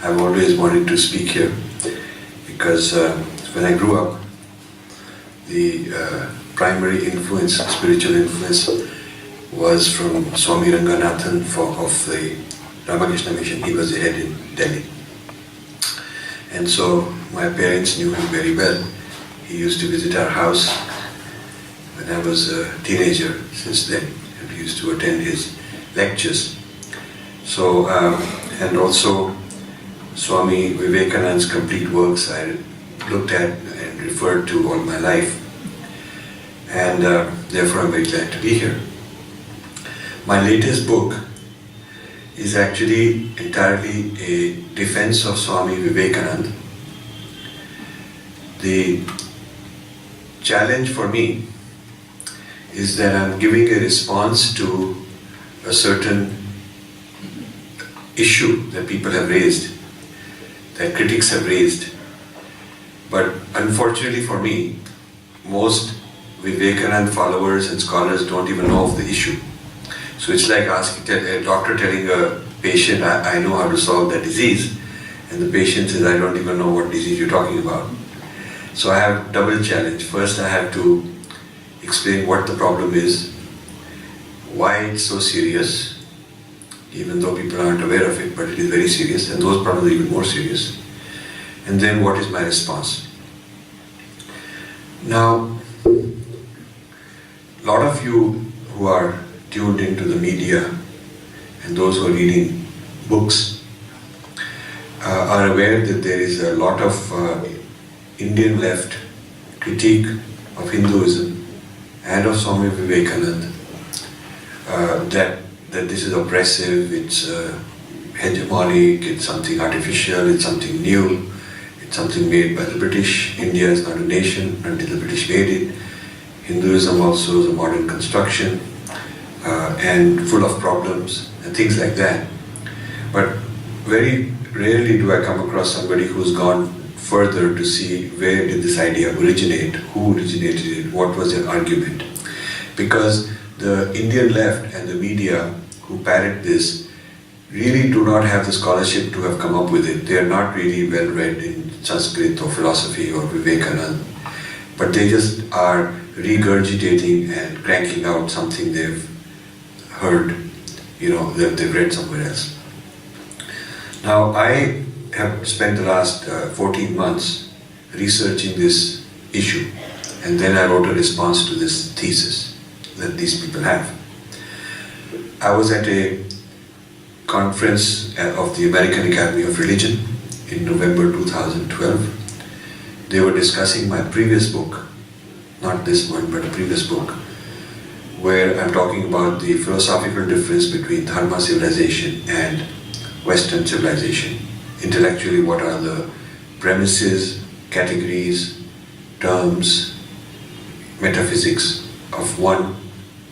I've always wanted to speak here because when I grew up, the primary influence, spiritual influence, was from Swami Ranganathan of the Ramakrishna mission. He was the head in Delhi. And so my parents knew him very well. He used to visit our house when I was a teenager since then, and we used to attend his lectures. So, and also Swami Vivekananda's complete works I looked at and referred to all my life. And therefore I'm very glad to be here. My latest book is actually entirely a defense of Swami Vivekananda. The challenge for me is that I'm giving a response to a certain issue that people have raised, that critics have raised. But unfortunately for me, most Vivekananda followers and scholars don't even know of the issue. So it's like asking a doctor telling a patient, I know how to solve that disease, and the patient says, I don't even know what disease you're talking about. So I have a double challenge. First, I have to explain what the problem is, why it's so serious, even though people aren't aware of it, but it is very serious, and those problems are even more serious. And then what is my response? Now, a lot of you who are tuned into the media and those who are reading books are aware that there is a lot of Indian left critique of Hinduism and of Swami Vivekananda, that this is oppressive, it's hegemonic, it's something artificial, it's something new, it's something made by the British. India is not a nation until the British made it. Hinduism also is a modern construction and full of problems and things like that. But very rarely do I come across somebody who's gone further to see where did this idea originate, who originated it, what was their argument. Because the Indian left and the media who parrot this really do not have the scholarship to have come up with it. They are not really well read in Sanskrit or philosophy or Vivekananda, but they just are regurgitating and cranking out something they've heard, that they've read somewhere else. Now, I have spent the last 14 months researching this issue, and then I wrote a response to this thesis that these people have. I was at a conference of the American Academy of Religion in November 2012. They were discussing my previous book, not this one, but a previous book, where I'm talking about the philosophical difference between Dharma civilization and Western civilization. Intellectually, what are the premises, categories, terms, metaphysics of one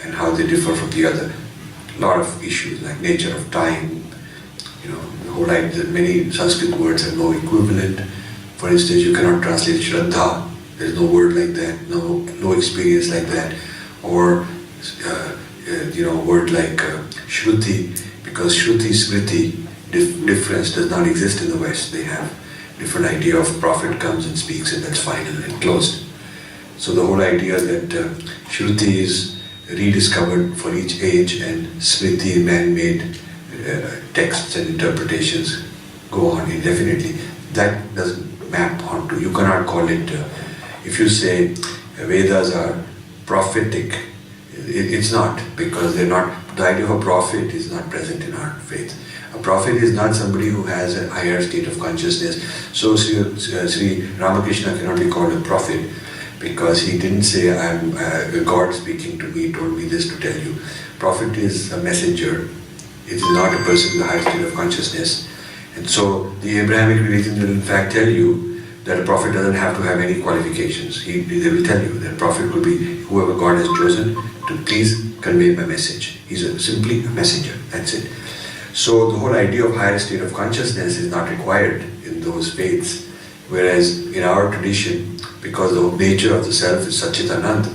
and how they differ from the other. A lot of issues like nature of time, the whole idea that many Sanskrit words have no equivalent. For instance, you cannot translate Shraddha. There's no word like that, no experience like that. Or, a word like Shruti, because Shruti, Smriti, difference does not exist in the West. They have different idea of prophet comes and speaks and that's final and closed. So the whole idea that Shruti is rediscovered for each age and Smriti, man-made texts and interpretations go on indefinitely. That doesn't map onto, you cannot call it, if you say Vedas are prophetic, it's not, because they're not, the idea of a prophet is not present in our faith. A prophet is not somebody who has a higher state of consciousness. So Sri Ramakrishna cannot be called a prophet because he didn't say, I'm God speaking to me, told me this to tell you. Prophet is a messenger. It is not a person with a higher state of consciousness. And so the Abrahamic religion will in fact tell you that a prophet doesn't have to have any qualifications. They will tell you that a prophet will be whoever God has chosen to please convey my message. He's simply a messenger, that's it. So the whole idea of higher state of consciousness is not required in those faiths. Whereas in our tradition, because the nature of the self is Satchitanand,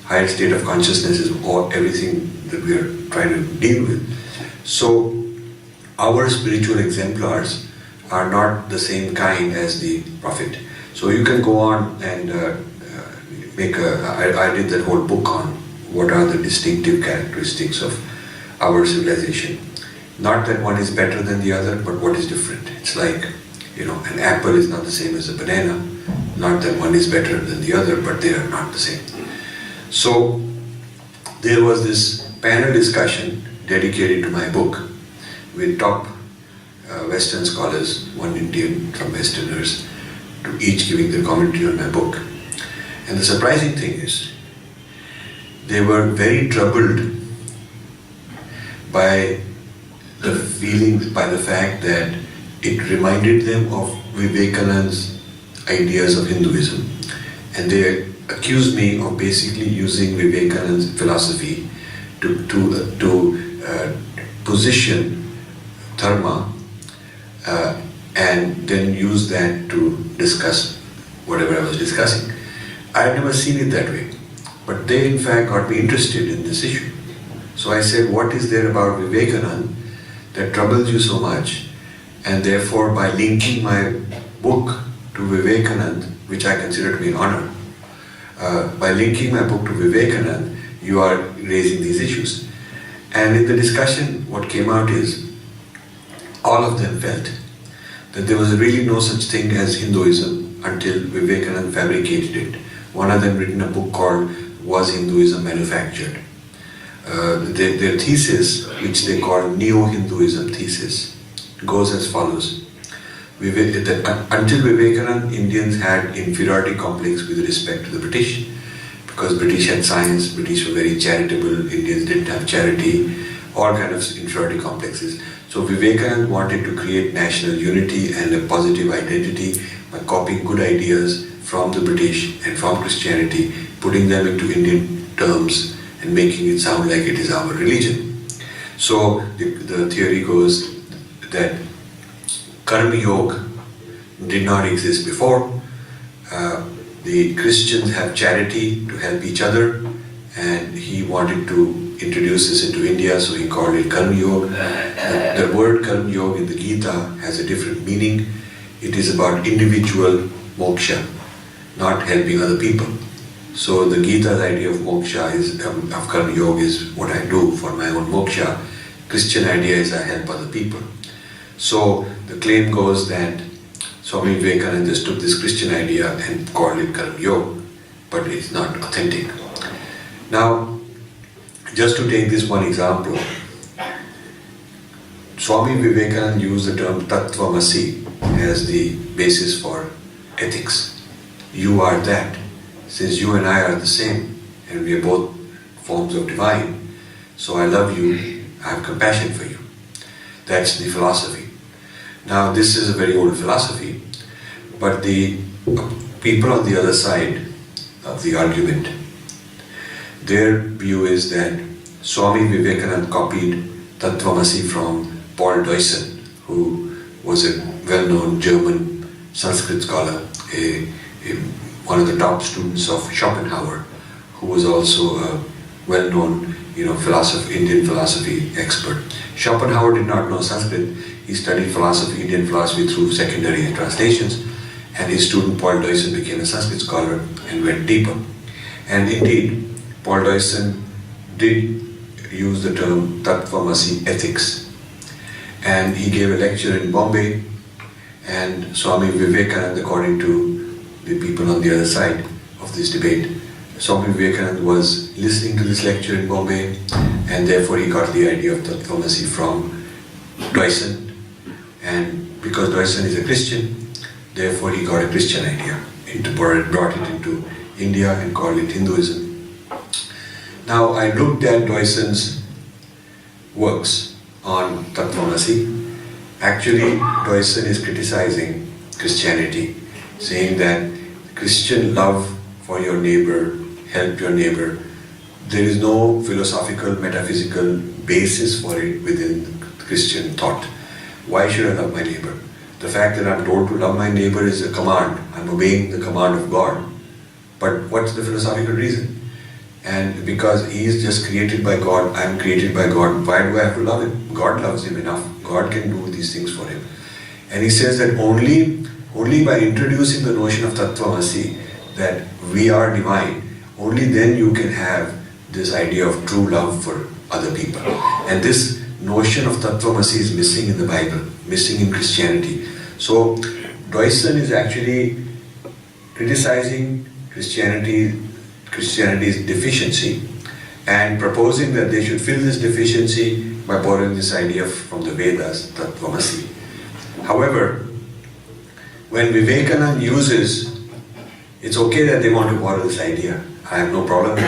higher state of consciousness is everything that we are trying to deal with. So our spiritual exemplars are not the same kind as the Prophet. So you can go on and I did that whole book on what are the distinctive characteristics of our civilization. Not that one is better than the other, but what is different. It's like, an apple is not the same as a banana. Not that one is better than the other, but they are not the same. So there was this panel discussion dedicated to my book with top Western scholars, one Indian, some Westerners, to each giving their commentary on my book. And the surprising thing is, they were very troubled by the feeling, by the fact that it reminded them of Vivekananda's ideas of Hinduism. And they accused me of basically using Vivekananda's philosophy to position dharma and then use that to discuss whatever I was discussing. I had never seen it that way, but they in fact got me interested in this issue. So I said, what is there about Vivekananda that troubles you so much? And therefore, by linking my book to Vivekananda, which I consider to be an honor, by linking my book to Vivekananda, you are raising these issues. And in the discussion, what came out is, all of them felt that there was really no such thing as Hinduism until Vivekananda fabricated it. One of them written a book called Was Hinduism Manufactured? Their thesis, which they call Neo-Hinduism thesis, goes as follows. Until Vivekananda, Indians had inferiority complex with respect to the British, because British had science, British were very charitable, Indians didn't have charity, all kinds of inferiority complexes. So Vivekananda wanted to create national unity and a positive identity by copying good ideas from the British and from Christianity, putting them into Indian terms and making it sound like it is our religion. So the theory goes that Karma Yoga did not exist before. The Christians have charity to help each other, and he wanted to introduce this into India, so he called it Karma Yoga. The word Karma Yoga in the Gita has a different meaning. It is about individual moksha, not helping other people. So the Gita's idea of moksha is, of Karma Yoga is what I do for my own moksha. Christian idea is I help other people. So the claim goes that Swami Vivekananda just took this Christian idea and called it Karma Yoga, but it's not authentic. Now, just to take this one example, Swami Vivekananda used the term Tattvamasi as the basis for ethics. You are that. Since you and I are the same, and we are both forms of divine, so I love you, I have compassion for you. That's the philosophy. Now, this is a very old philosophy, but the people on the other side of the argument, their view is that Swami Vivekananda copied Tattvamasi from Paul Deussen, who was a well-known German Sanskrit scholar, one of the top students of Schopenhauer, who was also a well-known philosopher, Indian philosophy expert. Schopenhauer did not know Sanskrit. He studied philosophy, Indian philosophy through secondary translations, and his student Paul Deussen became a Sanskrit scholar and went deeper. And indeed, Paul Deussen did use the term Tattvamasi ethics. And he gave a lecture in Bombay, and Swami Vivekananda, according to the people on the other side of this debate, Swami Vivekananda was listening to this lecture in Bombay, and therefore he got the idea of Tattvamasi from Deussen. And because Deussen is a Christian, therefore he got a Christian idea, brought it into India and called it Hinduism. Now, I looked at Deussen's works on Tattvamasi. Actually, Deussen is criticizing Christianity, saying that Christian love for your neighbor, help your neighbor, there is no philosophical, metaphysical basis for it within Christian thought. Why should I love my neighbor? The fact that I'm told to love my neighbor is a command. I'm obeying the command of God. But what's the philosophical reason? And because he is just created by God, I'm created by God, why do I have to love him? God loves him enough. God can do these things for him. And he says that only by introducing the notion of Tattvamasi, that we are divine, only then you can have this idea of true love for other people. And this notion of Tattvamasi is missing in the Bible, missing in Christianity. So Deussen is actually criticizing Christianity's deficiency and proposing that they should fill this deficiency by borrowing this idea from the Vedas, Tattvamasi. However, when Vivekananda uses, it's okay that they want to borrow this idea. I have no problem with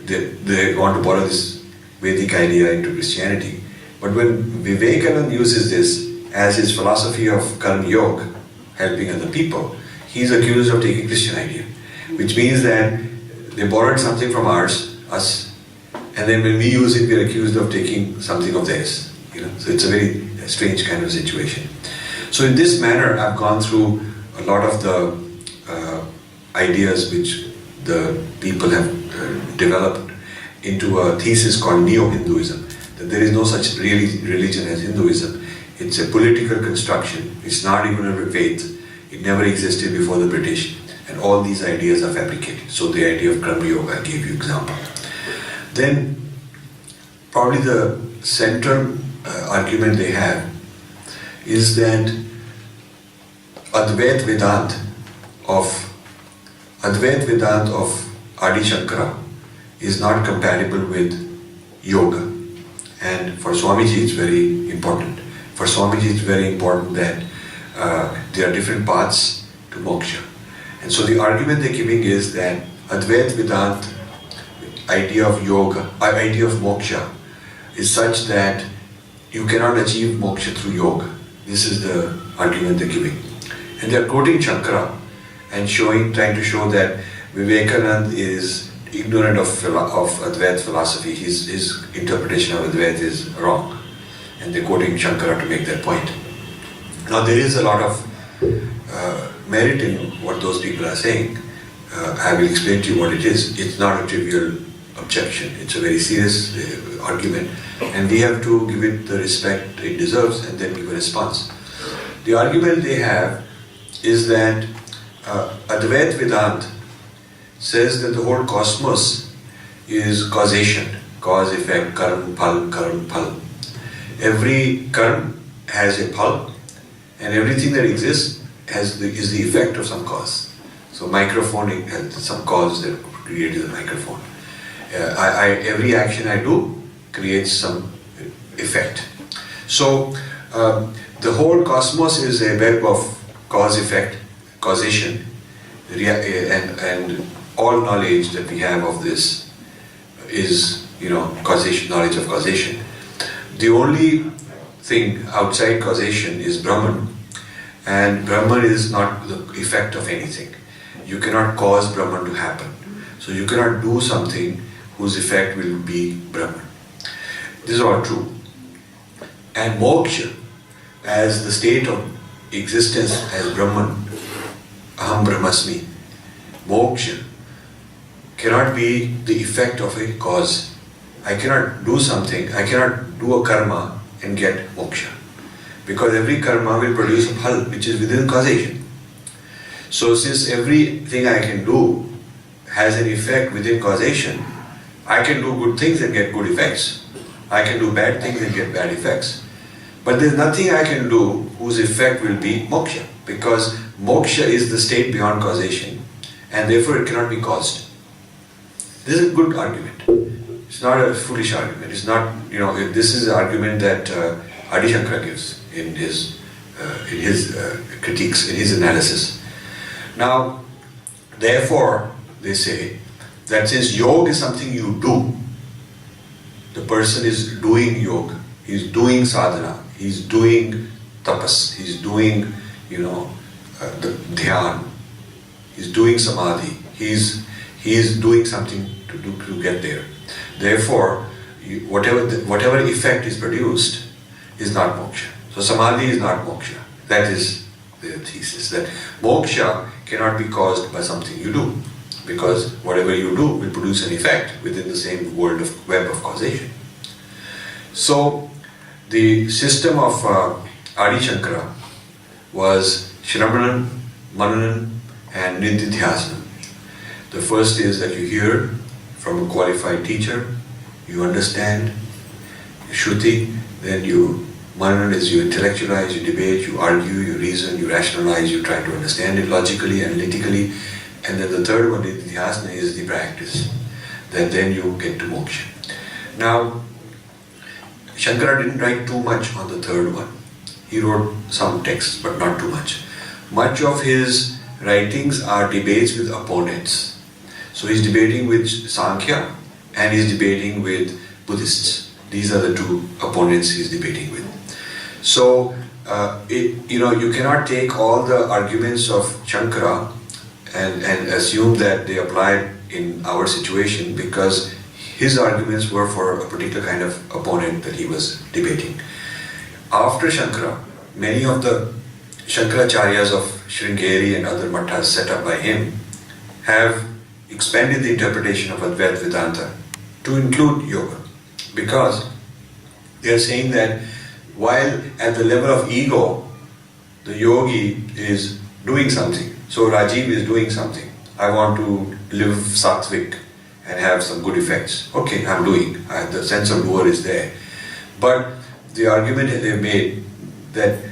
that. They want to borrow this Vedic idea into Christianity. But when Vivekananda uses this as his philosophy of Karma Yoga, helping other people, he's accused of taking Christian idea. Which means that they borrowed something from us, and then when we use it, we're accused of taking something of theirs. So it's a very strange kind of situation. So in this manner, I've gone through a lot of the ideas which the people have developed into a thesis called Neo-Hinduism, that there is no such really religion as Hinduism. It's a political construction. It's not even a faith. It never existed before the British. And all these ideas are fabricated. So the idea of Karma Yoga, I gave you example. Then, probably the central argument they have is that Advait Vedant of Adi Shankara is not compatible with yoga. And for Swamiji it's very important. For Swamiji it's very important that there are different paths to moksha. And so the argument they're giving is that Advait Vedant idea of yoga, idea of moksha is such that you cannot achieve moksha through yoga. This is the argument they're giving. And they're quoting Shankara and trying to show that Vivekananda is ignorant of Advait philosophy. His interpretation of Advait is wrong. And they're quoting Shankara to make that point. Now there is a lot of merit in what those people are saying. I will explain to you what it is. It's not a trivial objection. It's a very serious argument. And we have to give it the respect it deserves and then give a response. The argument they have is that Advait Vedant says that the whole cosmos is causation, cause, effect, karma, phal. Every karma has a phal, and everything that exists is the effect of some cause. So microphone has some cause that created the microphone. Every action I do creates some effect. So the whole cosmos is a web of cause-effect, causation, and all knowledge that we have of this is, causation, knowledge of causation. The only thing outside causation is Brahman, and Brahman is not the effect of anything. You cannot cause Brahman to happen. So you cannot do something whose effect will be Brahman. This is all true. And moksha, as the state of existence as Brahman, Aham Brahmasmi, moksha cannot be the effect of a cause. I cannot do something, I cannot do a karma and get moksha. Because every karma will produce a phal, which is within causation. So since everything I can do has an effect within causation, I can do good things and get good effects. I can do bad things and get bad effects. But there's nothing I can do whose effect will be moksha, because moksha is the state beyond causation, and therefore it cannot be caused. This is a good argument. It's not a foolish argument. It's not, this is an argument that Adi Shankara gives in his critiques, in his analysis. Now, therefore, they say that since yoga is something you do, the person is doing yoga, he's doing sadhana, he's doing tapas, he's doing, the dhyan, he's doing samadhi, he's doing something to get there. Therefore, whatever effect is produced is not moksha. So samadhi is not moksha. That is the thesis, that moksha cannot be caused by something you do, because whatever you do will produce an effect within the same web of causation. So the system of Adi Shankara was Shravanam, Mananan and Nididhyasana. The first is that you hear from a qualified teacher, you understand Shruti, then you Mananan is you intellectualize, you debate, you argue, you reason, you rationalize, you try to understand it logically, analytically, and then the third one, Nididhyasana, is the practice. Then you get to moksha. Now, Shankara didn't write too much on the third one. He wrote some texts, but not too much. Much of his writings are debates with opponents. So he's debating with Sankhya and he's debating with Buddhists. These are the two opponents he's debating with. So, you cannot take all the arguments of Shankara and assume that they apply in our situation, because his arguments were for a particular kind of opponent that he was debating. After Shankara, many of the Shankaracharyas of Sringeri and other mattas set up by him have expanded the interpretation of Advaita Vedanta to include yoga, because they are saying that while at the level of ego, the yogi is doing something. So Rajiv is doing something. I want to live sattvic and have some good effects. Okay, I'm doing. The sense of doer is there. But the argument that they've made that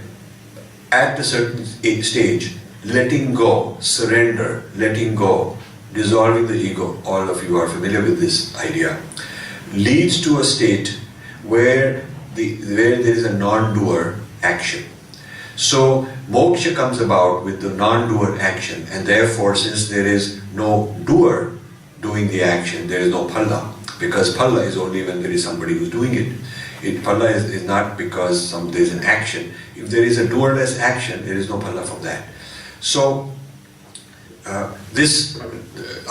at a certain stage, letting go, surrender, letting go, dissolving the ego, all of you are familiar with this idea, leads to a state where there is a non-doer action. So moksha comes about with the non-doer action, and therefore since there is no doer doing the action, there is no phalla, because phalla is only when there is somebody who's doing it. Phalla is not because there is an action. If there is a doerless action, there is no phalla from that. So this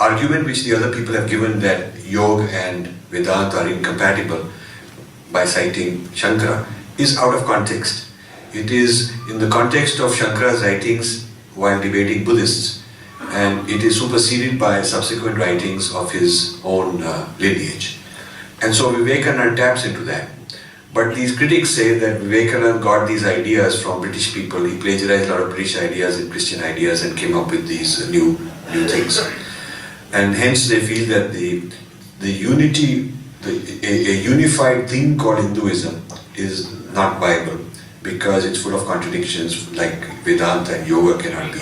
argument which the other people have given that yoga and Vedanta are incompatible by citing Shankara is out of context. It is in the context of Shankara's writings while debating Buddhists, and it is superseded by subsequent writings of his own lineage. And so Vivekananda taps into that. But these critics say that Vivekananda got these ideas from British people. He plagiarized a lot of British ideas and Christian ideas and came up with these new things. And hence they feel that the unity, a unified thing called Hinduism is not Bible, because it's full of contradictions, like Vedanta and yoga cannot be.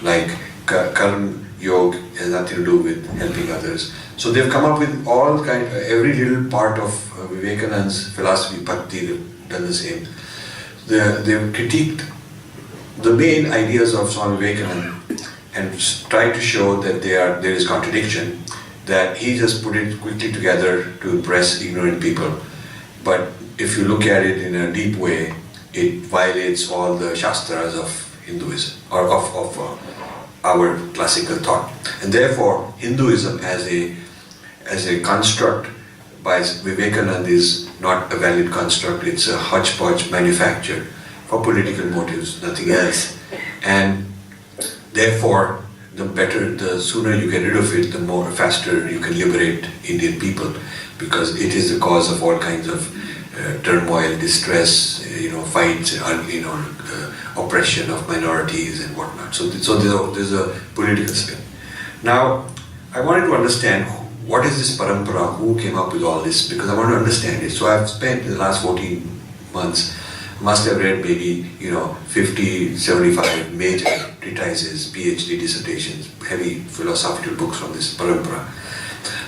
Like Karma yoga has nothing to do with helping others. So they've come up with every little part of Vivekananda's philosophy, bhakti, they've done the same. They've critiqued the main ideas of Swami Vivekananda and tried to show that there is contradiction, that he just put it quickly together to impress ignorant people. But if you look at it in a deep way, it violates all the shastras of Hinduism, or of our classical thought. And therefore, Hinduism as a construct by Vivekananda is not a valid construct. It's a hodgepodge manufactured for political motives, nothing else. And therefore, the sooner you get rid of it, the faster you can liberate Indian people, because it is the cause of all kinds of turmoil, distress, fights, oppression of minorities and whatnot. So there's a political spin. Now, I wanted to understand what is this parampara, who came up with all this, because I want to understand it. So I've spent the last 14 months, must have read maybe 50, 75 major treatises, PhD dissertations, heavy philosophical books on this parampara.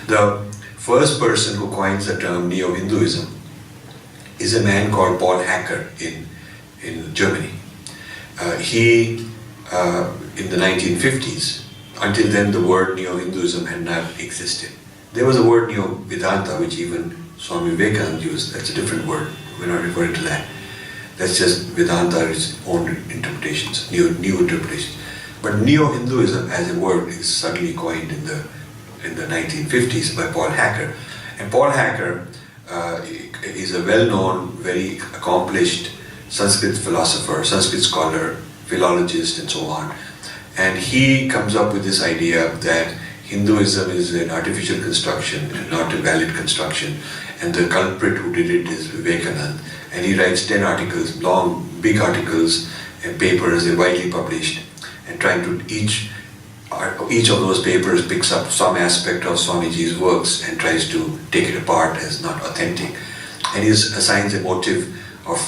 The first person who coins the term Neo-Hinduism is a man called Paul Hacker in Germany. He, in the 1950s, until then the word Neo-Hinduism had not existed. There was a word Neo-Vedanta, which even Swami Vivekananda used. That's a different word. We're not referring to that. That's just Vedanta, its own interpretations, new interpretations. But Neo-Hinduism as a word is suddenly coined in the 1950s by Paul Hacker. And Paul Hacker is a well-known, very accomplished Sanskrit philosopher, Sanskrit scholar, philologist, and so on. And he comes up with this idea that Hinduism is an artificial construction and not a valid construction, and the culprit who did it is Vivekananda. And he writes 10 articles, long, big articles and papers, they're widely published, and trying to each of those papers picks up some aspect of Swamiji's works and tries to take it apart as not authentic. And he assigns a motive of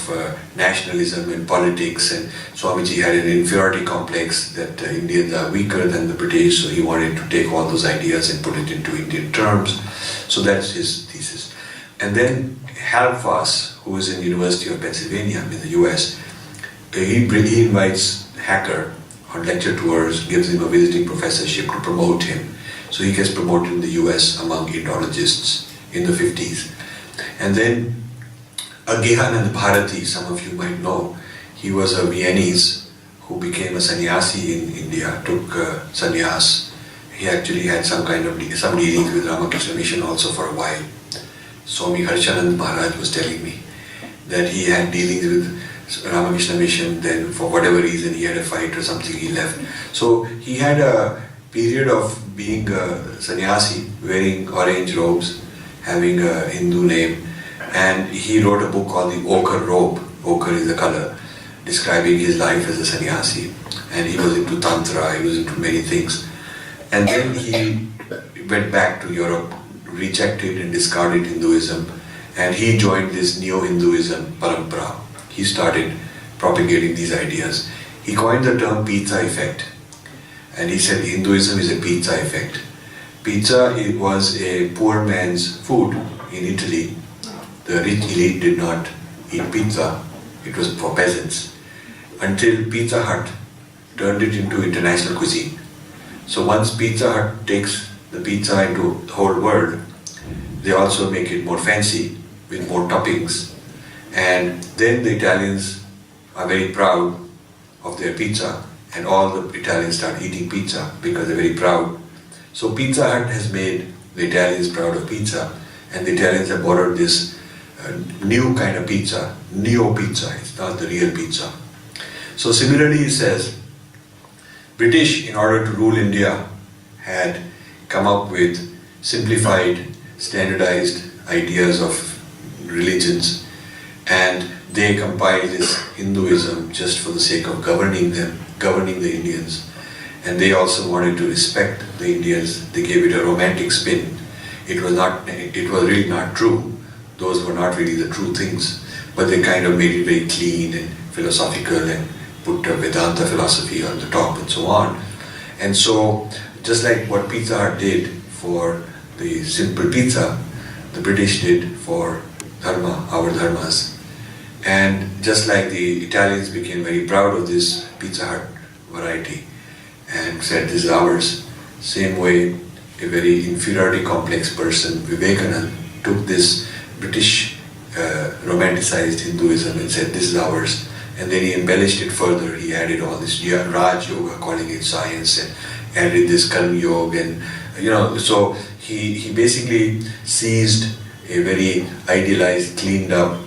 nationalism and politics, and Swamiji had an inferiority complex that Indians are weaker than the British, so he wanted to take all those ideas and put it into Indian terms. So that's his thesis. And then Halifax, who is in the University of Pennsylvania in the US, he invites Hacker on lecture tours, gives him a visiting professorship to promote him. So he gets promoted in the US among Indologists in the 50s. And then Agyehanand Bharati, some of you might know, he was a Viennese who became a sannyasi in India, took sannyas. He actually had some dealings with Ramakrishna mission also for a while. Swami Harshanand Maharaj was telling me that he had dealings with Ramakrishna mission, then for whatever reason he had a fight or something, he left. So he had a period of being a sannyasi, wearing orange robes, having a Hindu name, and he wrote a book called The Ochre Robe. Ochre is the color, describing his life as a sannyasi. And he was into Tantra, he was into many things. And then he went back to Europe, rejected and discarded Hinduism, and he joined this Neo-Hinduism parampara. He started propagating these ideas. He coined the term pizza effect, and he said Hinduism is a pizza effect. Pizza, it was a poor man's food in Italy. The rich elite did not eat pizza, it was for peasants, until Pizza Hut turned it into international cuisine. So once Pizza Hut takes the pizza into the whole world, they also make it more fancy with more toppings, and then the Italians are very proud of their pizza, and all the Italians start eating pizza because they're very proud. So Pizza Hut has made the Italians proud of pizza, and the Italians have borrowed this new kind of pizza, neo-pizza, it's not the real pizza. So similarly he says, British, in order to rule India, had come up with simplified, standardized ideas of religions, and they compiled this Hinduism just for the sake of governing them, governing the Indians. And they also wanted to respect the Indians. They gave it a romantic spin. It was really not true. Those were not really the true things, but they kind of made it very clean and philosophical and put Vedanta philosophy on the top and so on. And so, just like what Pizza Hut did for the simple pizza, the British did for dharma, our dharmas. And just like the Italians became very proud of this Pizza Hut variety and said this is ours, same way a very inferiority complex person, Vivekananda, took this British romanticized Hinduism and said this is ours, and then he embellished it further. He added all this Raj Yoga, calling it science, and added this Karma Yoga, and so he basically seized a very idealized, cleaned up,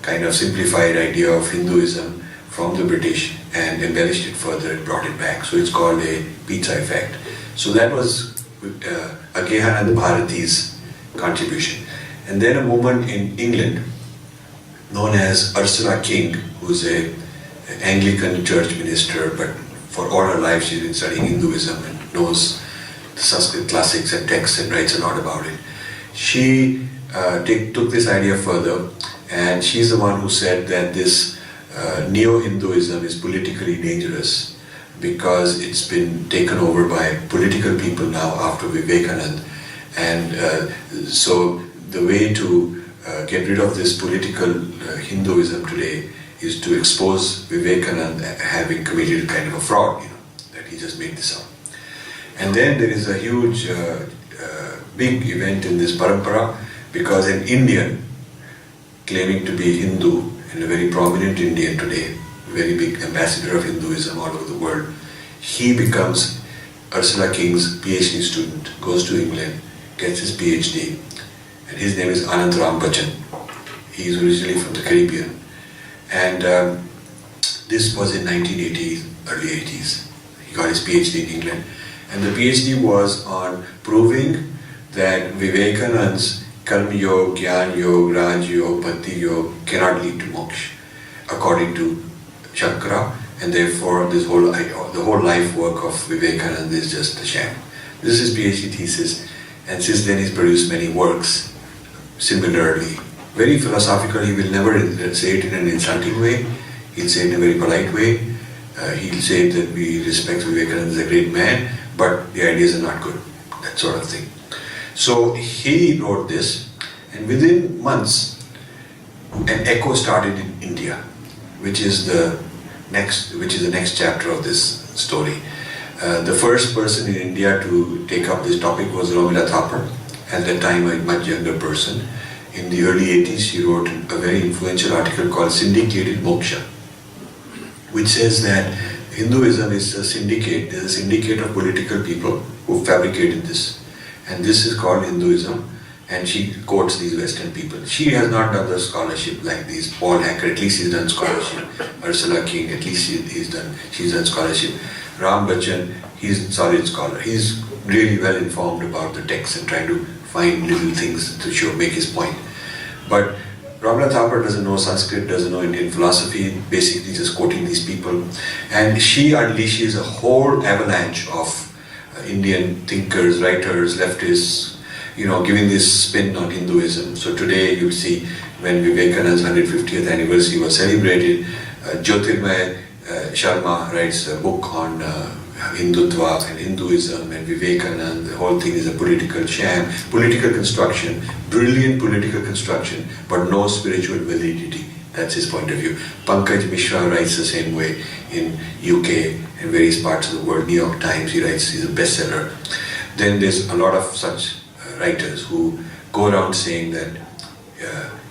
kind of simplified idea of Hinduism from the British and embellished it further and brought it back. So it's called a pizza effect. So that was Agyehanand Bharati's contribution. And then a woman in England known as Ursula King, who's an Anglican church minister, but for all her life she's been studying Hinduism and knows the Sanskrit classics and texts and writes a lot about it. She took this idea further, and she's the one who said that this Neo-Hinduism is politically dangerous because it's been taken over by political people now after Vivekananda, and so the way to get rid of this political Hinduism today is to expose Vivekananda having committed kind of a fraud, that he just made this up. And then there is a huge, big event in this parampara, because an Indian claiming to be Hindu and a very prominent Indian today, very big ambassador of Hinduism all over the world, he becomes Ursula King's PhD student, goes to England, gets his PhD, and his name is Anand Ram Bachchan. He is originally from the Caribbean, and this was in 1980s, early 80s. He got his PhD in England, and the PhD was on proving that Vivekananda's Karma Yoga, Jnana Yoga, Raj Yoga, Bhakti Yoga cannot lead to moksha, according to chakra, and therefore the whole life work of Vivekananda is just a sham. This is his PhD thesis, and since then he's produced many works similarly. Very philosophical, he will never say it in an insulting way, he'll say it in a very polite way. He'll say that we respect Vivekananda as a great man, but the ideas are not good, that sort of thing. So he wrote this, and within months, an echo started in India, which is the next chapter of this story. The first person in India to take up this topic was Rajiv Malhotra, at that time a much younger person. In the early 80s, he wrote a very influential article called Syndicated Moksha, which says that Hinduism is a syndicate. There's a syndicate of political people who fabricated this, and this is called Hinduism. And she quotes these Western people. She has not done the scholarship like these. Paul Hacker, at least he's done scholarship. Ursula King, at least she's done scholarship. Ram Bachchan, he's a solid scholar. He's really well informed about the text and trying to find little things to make his point. But Ramnath Thapar doesn't know Sanskrit, doesn't know Indian philosophy, basically just quoting these people. And she unleashes a whole avalanche of Indian thinkers, writers, leftists, giving this spin on Hinduism. So today you see when Vivekananda's 150th anniversary was celebrated, Jyotirmay Sharma writes a book on Hindutva and Hinduism and Vivekananda. The whole thing is a political sham, political construction, brilliant political construction, but no spiritual validity. That's his point of view. Pankaj Mishra writes the same way in UK and various parts of the world. New York Times, he's a bestseller. Then there's a lot of such writers who go around saying that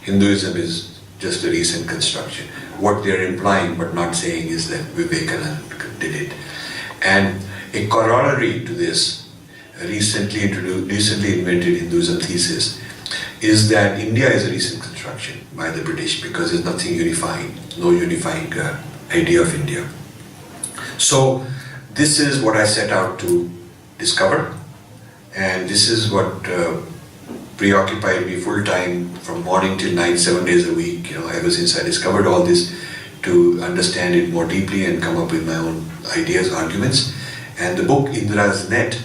Hinduism is just a recent construction. What they're implying but not saying is that Vivekananda did it. And a corollary to this recently invented Hinduism thesis is that India is a recent construction by the British because there's nothing unifying, no unifying idea of India. So this is what I set out to discover. And this is what preoccupied me full time from morning till night, 7 days a week, ever since I discovered all this, to understand it more deeply and come up with my own ideas, arguments. And the book Indra's Net,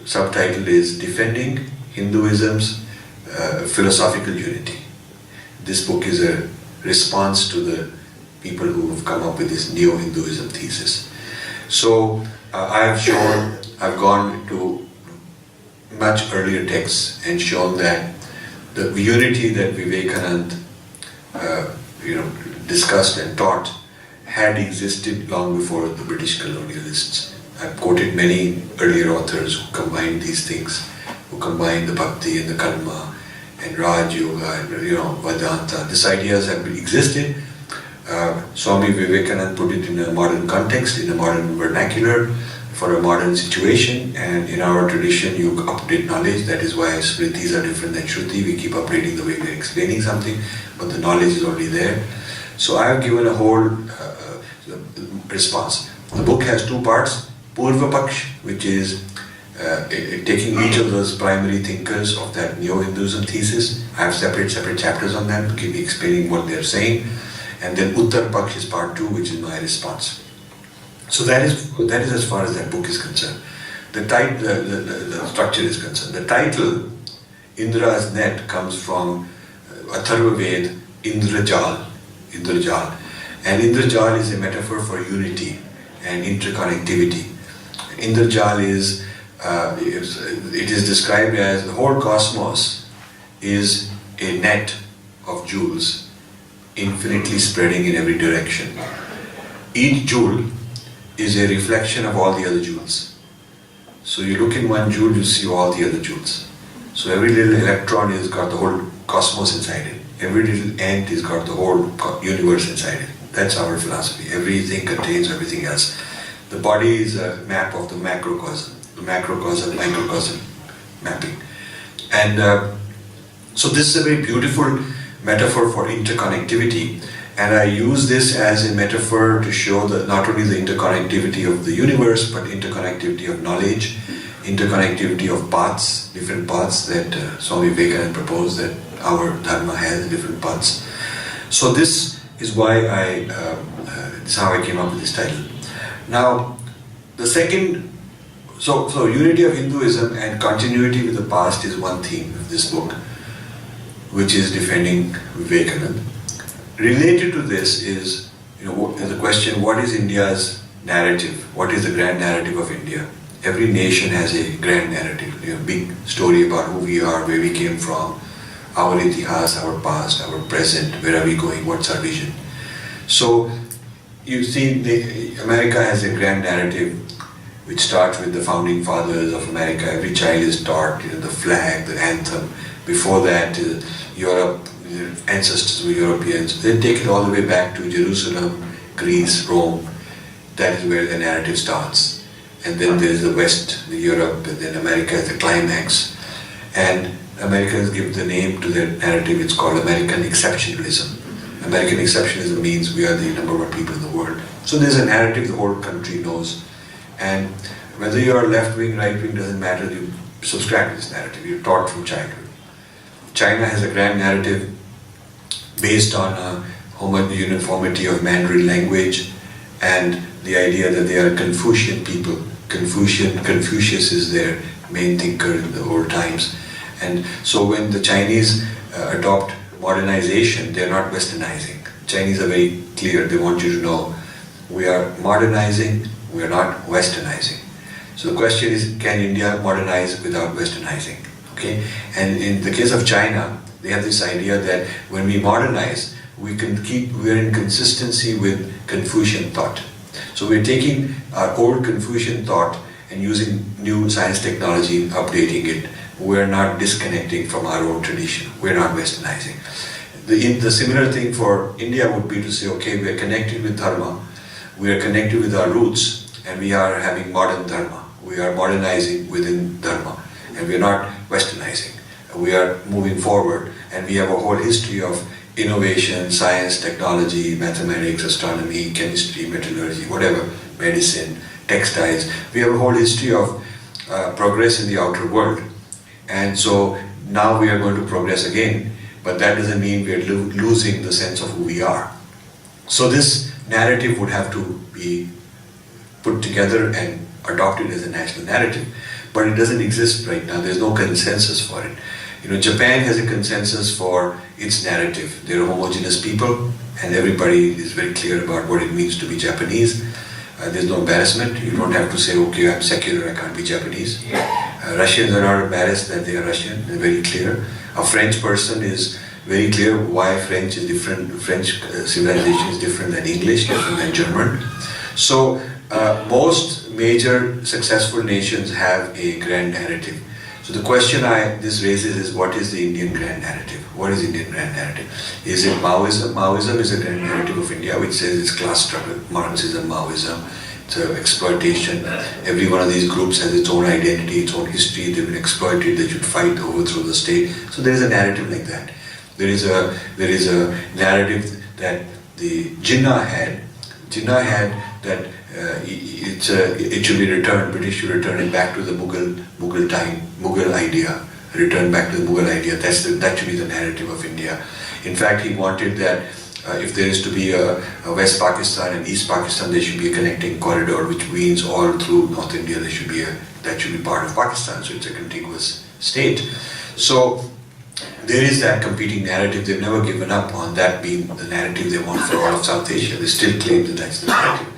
subtitle is Defending Hinduism's Philosophical Unity. This book is a response to the people who have come up with this neo-Hinduism thesis. So I've gone to much earlier texts and shown that the unity that Vivekananda discussed and taught had existed long before the British colonialists. I've quoted many earlier authors who combined these things, who combined the Bhakti and the Karma and Raj Yoga and Vedanta. These ideas have existed. Swami Vivekananda put it in a modern context, in a modern vernacular, for a modern situation, and in our tradition you update knowledge. That is why Smritis are different than Shruti. We keep updating the way we're explaining something, but the knowledge is already there. So I have given a whole response. The book has two parts. Purva Paksh, which is taking each of those primary thinkers of that neo-Hinduism thesis. I have separate chapters on them, explaining what they're saying. And then Uttar Paksh is part 2, which is my response. So that is as far as that book is concerned. The structure is concerned. The title, Indra's Net, comes from Atharva Ved, Indrajal. And Indrajal is a metaphor for unity and interconnectivity. Indrajal is described as the whole cosmos is a net of jewels, infinitely spreading in every direction. Each jewel is a reflection of all the other jewels. So you look in one jewel, you see all the other jewels. So every little electron has got the whole cosmos inside it. Every little ant has got the whole universe inside it. That's our philosophy. Everything contains everything else. The body is a map of the macrocosm, microcosm mapping. And so this is a very beautiful metaphor for interconnectivity. And I use this as a metaphor to show that not only the interconnectivity of the universe, but interconnectivity of knowledge, interconnectivity of paths, different paths that Swami Vivekananda proposed, that our Dharma has different paths. So this is why it's how I came up with this title. Now, the second, so unity of Hinduism and continuity with the past is one theme of this book, which is defending Vivekananda. Related to this is, the question, what is India's narrative? What is the grand narrative of India? Every nation has a grand narrative, big story about who we are, where we came from, our itihas, our past, our present, where are we going, what's our vision. So you see, America has a grand narrative which starts with the founding fathers of America. Every child is taught the flag, the anthem. Before that, Europe, ancestors were Europeans. They take it all the way back to Jerusalem, Greece, Rome. That is where the narrative starts. And then there is the West, the Europe, and then America is the climax. And Americans give the name to their narrative. It's called American exceptionalism. American exceptionalism means we are the number one people in the world. So there's a narrative the whole country knows. And whether you are left-wing, right-wing, doesn't matter. You subscribe to this narrative. You're taught from childhood. China has a grand narrative based on uniformity of Mandarin language and the idea that they are Confucian people. Confucius is their main thinker in the old times. And so when the Chinese adopt modernization, they're not westernizing. Chinese are very clear. They want you to know we are modernizing, we are not westernizing. So the question is, can India modernize without westernizing? Okay? And in the case of China, they have this idea that when we modernize, we are in consistency with Confucian thought. So we're taking our old Confucian thought and using new science technology, updating it. We're not disconnecting from our own tradition. We're not westernizing. The similar thing for India would be to say, okay, we are connected with Dharma, we are connected with our roots, and we are having modern Dharma. We are modernizing within Dharma, and we are not westernizing. We are moving forward, and we have a whole history of innovation, science, technology, mathematics, astronomy, chemistry, metallurgy, whatever, medicine, textiles. We have a whole history of progress in the outer world. And so now we are going to progress again, but that doesn't mean we are losing the sense of who we are. So this narrative would have to be put together and adopted as a national narrative, but it doesn't exist right now. There's no consensus for it. Japan has a consensus for its narrative. They're a homogeneous people, and everybody is very clear about what it means to be Japanese. There's no embarrassment. You don't have to say, okay, I'm secular, I can't be Japanese. Russians are not embarrassed that they are Russian. They're very clear. A French person is very clear why French is different. French civilization is different than English, different than German. So most major successful nations have a grand narrative. So the question this raises is, what is the Indian grand narrative? What is Indian grand narrative? Is it Maoism? Maoism is a grand narrative of India, which says it's class struggle. Marxism, Maoism, it's exploitation. Every one of these groups has its own identity, its own history. They've been exploited. They should fight to overthrow the state. So there is a narrative like that. There is a narrative that the Jinnah had. Jinnah had that it should be returned. British should return it back to the Mughal time, Mughal idea. Return back to the Mughal idea. That should be the narrative of India. In fact, he wanted that if there is to be a West Pakistan and East Pakistan, there should be a connecting corridor, which means all through North India that should be part of Pakistan. So it's a contiguous state. So there is that competing narrative. They've never given up on that being the narrative they want for all of South Asia. They still claim that that's the narrative.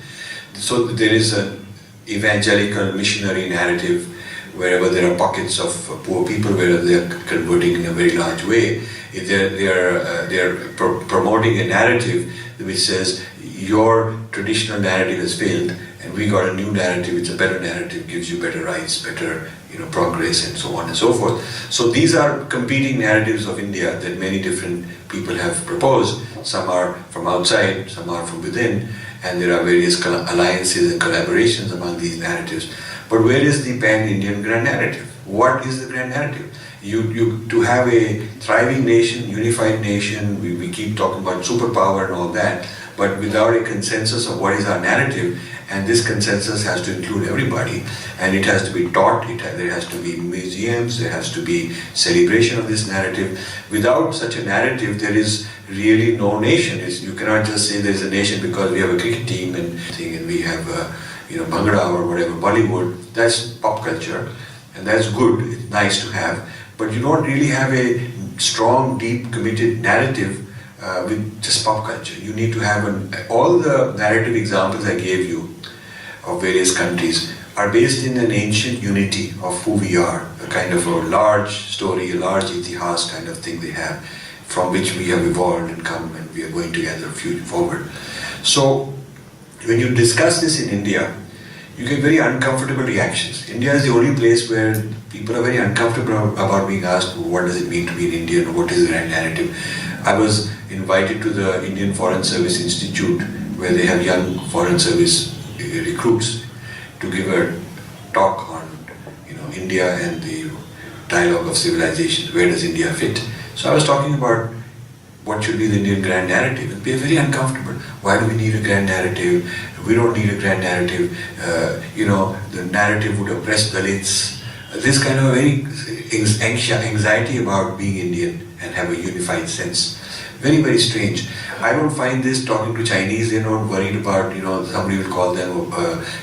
So there is an evangelical missionary narrative wherever there are pockets of poor people, where they are converting in a very large way. They are promoting a narrative which says your traditional narrative has failed, and we got a new narrative. It's a better narrative, gives you better rights, better progress, and so on and so forth. So these are competing narratives of India that many different people have proposed. Some are from outside, some are from within, and there are various alliances and collaborations among these narratives. But where is the pan-Indian grand narrative? What is the grand narrative? To have a thriving nation, unified nation, we keep talking about superpower and all that, but without a consensus of what is our narrative, And this consensus has to include everybody, and it has to be taught, there has to be museums, there has to be celebration of this narrative. Without such a narrative, there is really no nation. You cannot just say there's a nation because we have a cricket team and we have Bhangra or whatever, Bollywood. That's pop culture, and that's good, it's nice to have, but you don't really have a strong, deep, committed narrative with just pop culture. You need to have all the narrative examples I gave you of various countries are based in an ancient unity of who we are, a kind of a large story, a large itihas kind of thing they have, from which we have evolved and come, and we are going together forward. So when you discuss this in India, you get very uncomfortable reactions. India is the only place where people are very uncomfortable about being asked what does it mean to be an Indian, what is the right narrative. I was invited to the Indian Foreign Service Institute, where they have young foreign service recruits, to give a talk on India and the dialogue of civilization. Where does India fit? So I was talking about what should be the Indian grand narrative, and they're very uncomfortable. Why do we need a grand narrative? We don't need a grand narrative. The narrative would oppress Dalits. This kind of very anxiety about being Indian and have a unified sense. Very, very strange. I don't find this talking to Chinese. They're not worried about, somebody will call them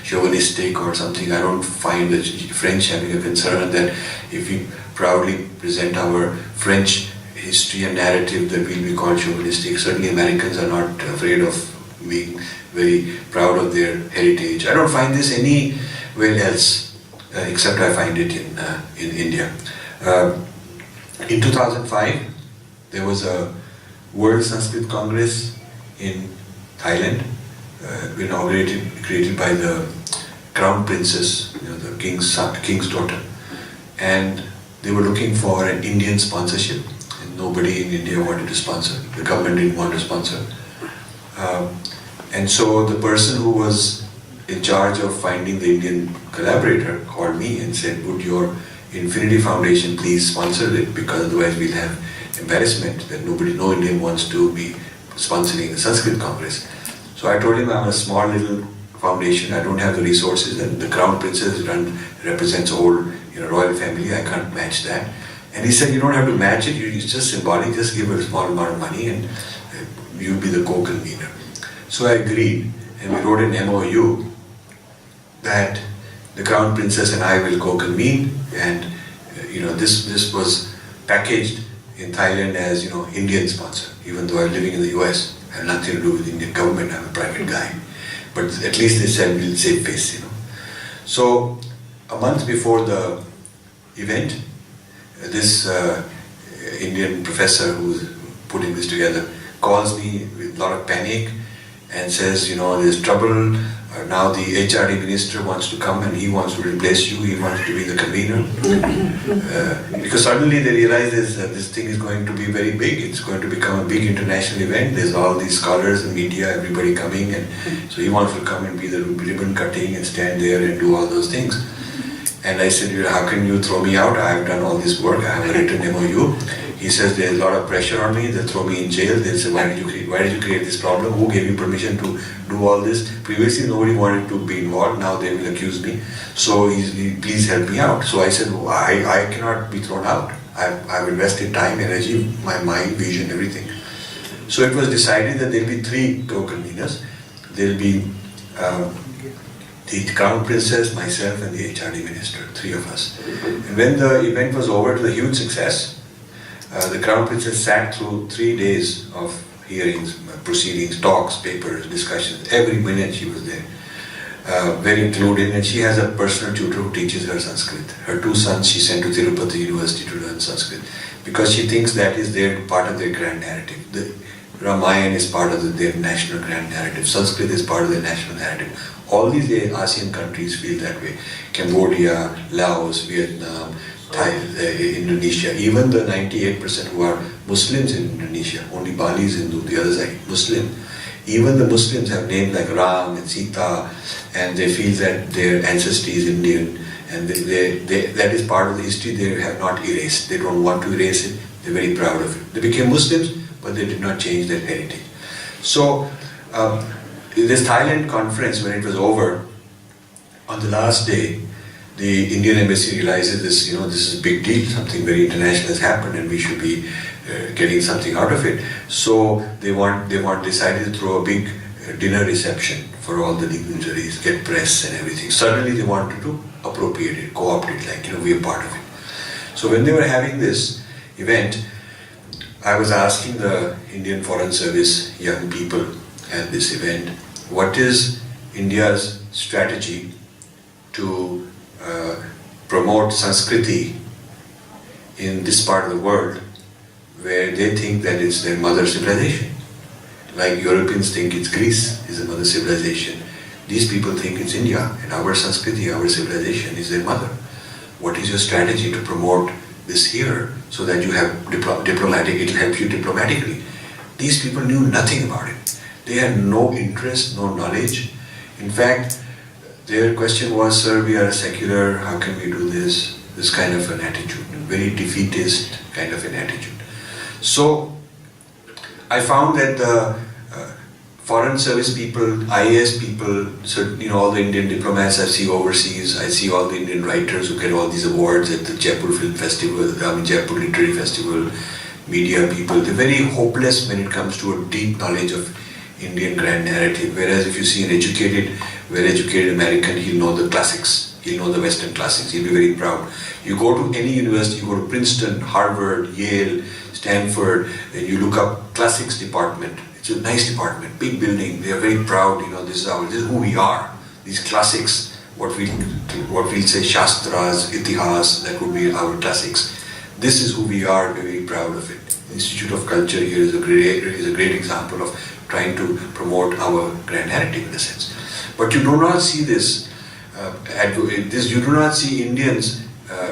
chauvinistic or something. I don't find the French having a concern that if we proudly present our French history and narrative that we'll be called chauvinistic. Certainly Americans are not afraid of being very proud of their heritage. I don't find this anywhere else, except I find it in India. In 2005, there was a World Sanskrit Congress in Thailand, created by the Crown Princess, the king's daughter, and they were looking for an Indian sponsorship, and nobody in India wanted to sponsor. The government didn't want to sponsor, and so the person who was in charge of finding the Indian collaborator called me and said, "Would your Infinity Foundation please sponsor it, because otherwise we'll have embarrassment that no Indian wants to be sponsoring the Sanskrit Congress." So I told him I'm a small little foundation, I don't have the resources, and the Crown Princess represents a whole royal family, I can't match that. And he said, you don't have to match it, it's just symbolic, just give a small amount of money and you be the co-convener. So I agreed, and we wrote an MOU that the Crown Princess and I will co-convene, and this was packaged in Thailand as Indian sponsor, even though I'm living in the US. I have nothing to do with the Indian government, I'm a private guy. But at least they said we'll save face, So a month before the event, this Indian professor who's putting this together calls me with a lot of panic and says, there's trouble. Now the HRD minister wants to come and he wants to replace you, he wants to be the convener. Because suddenly they realize this thing is going to be very big, it's going to become a big international event, there's all these scholars and media, everybody coming, and so he wants to come and be the ribbon cutting and stand there and do all those things. And I said, how can you throw me out? I have done all this work, I have a written MOU. He says there's a lot of pressure on me, they'll throw me in jail, they'll say, why did you create this problem? Who gave you permission to do all this? Previously nobody wanted to be involved, now they will accuse me. So please help me out. So I said, I cannot be thrown out. I've invested time, energy, my mind, vision, everything. So it was decided that there'll be 3 co-conveners. There'll be the Crown Princess, myself and the HRD minister, 3 of us. And when the event was over to a huge success, the Crown Princess sat through 3 days of hearings, proceedings, talks, papers, discussions. Every minute she was there, very included, and she has a personal tutor who teaches her Sanskrit. Her 2 sons she sent to Tirupati University to learn Sanskrit, because she thinks that is part of their grand narrative. The Ramayana is part of their national grand narrative. Sanskrit is part of their national narrative. All these ASEAN countries feel that way. Cambodia, Laos, Vietnam, Indonesia, even the 98% who are Muslims in Indonesia, only Bali is Hindu, the others are Muslim. Even the Muslims have names like Ram and Sita, and they feel that their ancestry is Indian, and that is part of the history they have not erased. They don't want to erase it, they're very proud of it. They became Muslims, but they did not change their heritage. So, In this Thailand conference, when it was over, on the last day, the Indian embassy realizes this, this is a big deal, something very international has happened and we should be getting something out of it. So they decided to throw a big dinner reception for all the dignitaries, get press and everything. Suddenly they wanted to appropriate it, co-opt it, like, we are part of it. So when they were having this event, I was asking the Indian Foreign Service young people at this event, what is India's strategy to promote Sanskriti in this part of the world where they think that it's their mother civilization. Like Europeans think it's Greece is the mother civilization. These people think it's India and our Sanskriti, our civilization is their mother. What is your strategy to promote this here so that you have diplomatic, it will help you diplomatically? These people knew nothing about it. They had no interest, no knowledge. In fact, their question was, sir, we are secular, how can we do this? This kind of an attitude, very defeatist kind of an attitude. So, I found that the foreign service people, IAS people, all the Indian diplomats I see overseas, I see all the Indian writers who get all these awards at the Jaipur Film Festival, Jaipur Literary Festival, media people, they're very hopeless when it comes to a deep knowledge of Indian grand narrative. Whereas if you see an educated, well-educated American, he'll know the classics, he'll know the Western classics, he'll be very proud. You go to any university, you go to Princeton, Harvard, Yale, Stanford, and you look up classics department. It's a nice department, big building. They are very proud. This is who we are. These classics, what we say, Shastras, Itihas, that would be our classics. This is who we are. We're very proud of it. Institute of Culture here is a great example of trying to promote our grand narrative in a sense. But you do not see this. You do not see Indians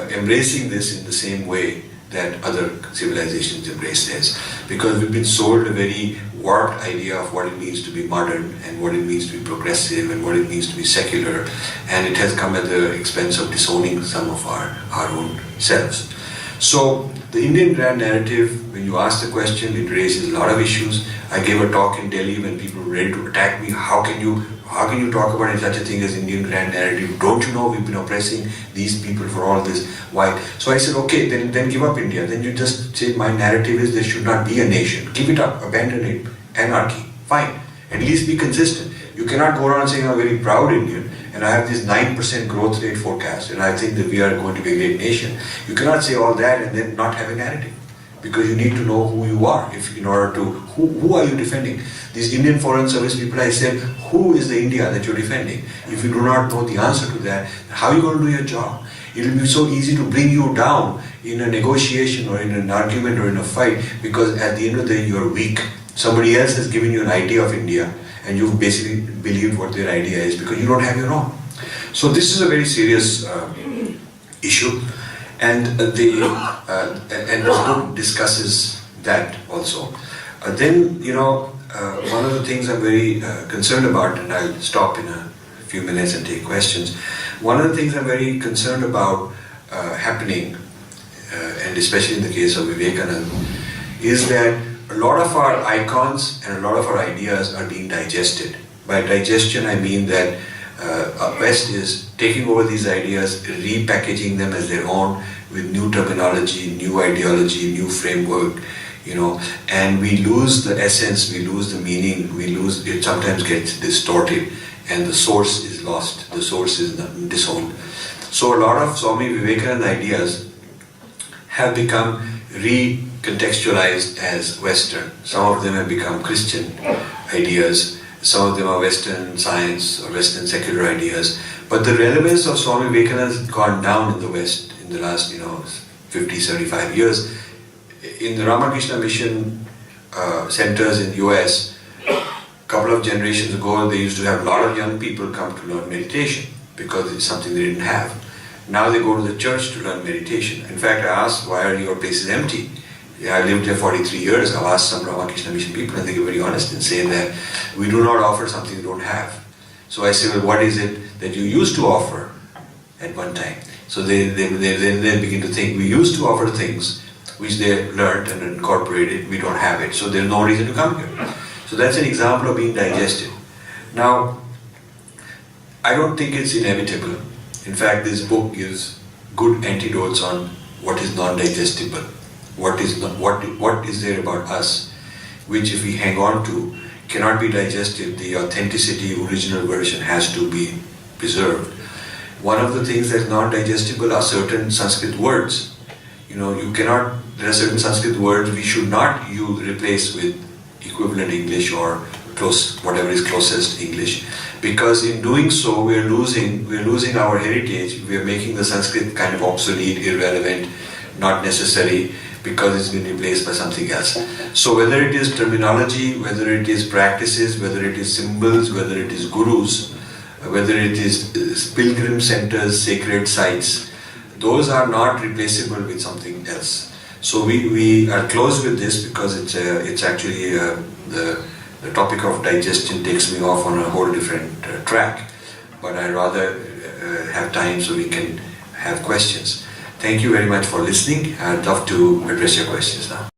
embracing this in the same way that other civilizations embrace theirs, because we've been sold a very warped idea of what it means to be modern and what it means to be progressive and what it means to be secular, and it has come at the expense of disowning some of our own selves. So the Indian grand narrative, when you ask the question, it raises a lot of issues. I gave a talk in Delhi when people were ready to attack me. How can you talk about such a thing as Indian grand narrative? Don't you know we've been oppressing these people for all this? Why? So I said, okay, then give up India. Then you just say my narrative is there should not be a nation. Give it up, abandon it, anarchy. Fine. At least be consistent. You cannot go around saying I'm a very proud Indian and I have this 9% growth rate forecast and I think that we are going to be a great nation. You cannot say all that and then not have a narrative, because you need to know who you are. Who are you defending? These Indian Foreign Service people, I said, who is the India that you're defending? If you do not know the answer to that, how are you going to do your job? It will be so easy to bring you down in a negotiation or in an argument or in a fight, because at the end of the day you're weak. Somebody else has given you an idea of India and you've basically believed what their idea is because you don't have your own. So this is a very serious issue, and this book discusses that also. One of the things I'm very concerned about, and I'll stop in a few minutes and take questions. One of the things I'm very concerned about happening, and especially in the case of Vivekananda, is that a lot of our icons and a lot of our ideas are being digested. By digestion, I mean that West is taking over these ideas, repackaging them as their own with new terminology, new ideology, new framework, and we lose the essence, we lose the meaning, it sometimes gets distorted and the source is lost, the source is disowned. So a lot of Swami Vivekananda ideas have become recontextualized as Western. Some of them have become Christian ideas, some of them are Western science or Western secular ideas, but the relevance of Swami Vivekananda has gone down in the West in the last 50, 75 years. In the Ramakrishna mission centers in the US, a couple of generations ago, they used to have a lot of young people come to learn meditation because it's something they didn't have. Now they go to the church to learn meditation. In fact, I asked, why are your places empty? Yeah, I lived there 43 years. I've asked some Ramakrishna mission people and they get very honest and say that we do not offer something you don't have. So I say, well, what is it that you used to offer at one time? So they begin to think, we used to offer things which they learned and incorporated, we don't have it, so there's no reason to come here. So that's an example of being digested. Now, I don't think it's inevitable. In fact, this book gives good antidotes on what is non-digestible, what is there about us, which if we hang on to, cannot be digested. The authenticity, original version has to be preserved. One of the things that's non-digestible are certain Sanskrit words. There are certain Sanskrit words we should not replace with equivalent English or whatever is closest English, because in doing so we're losing our heritage. We're making the Sanskrit kind of obsolete, irrelevant, not necessary, because it's been replaced by something else. So whether it is terminology, whether it is practices, whether it is symbols, whether it is gurus, whether it is pilgrim centers, sacred sites, those are not replaceable with something else. So we are close with this because it's actually the topic of digestion takes me off on a whole different track. But I rather have time so we can have questions. Thank you very much for listening. I'd love to address your questions now.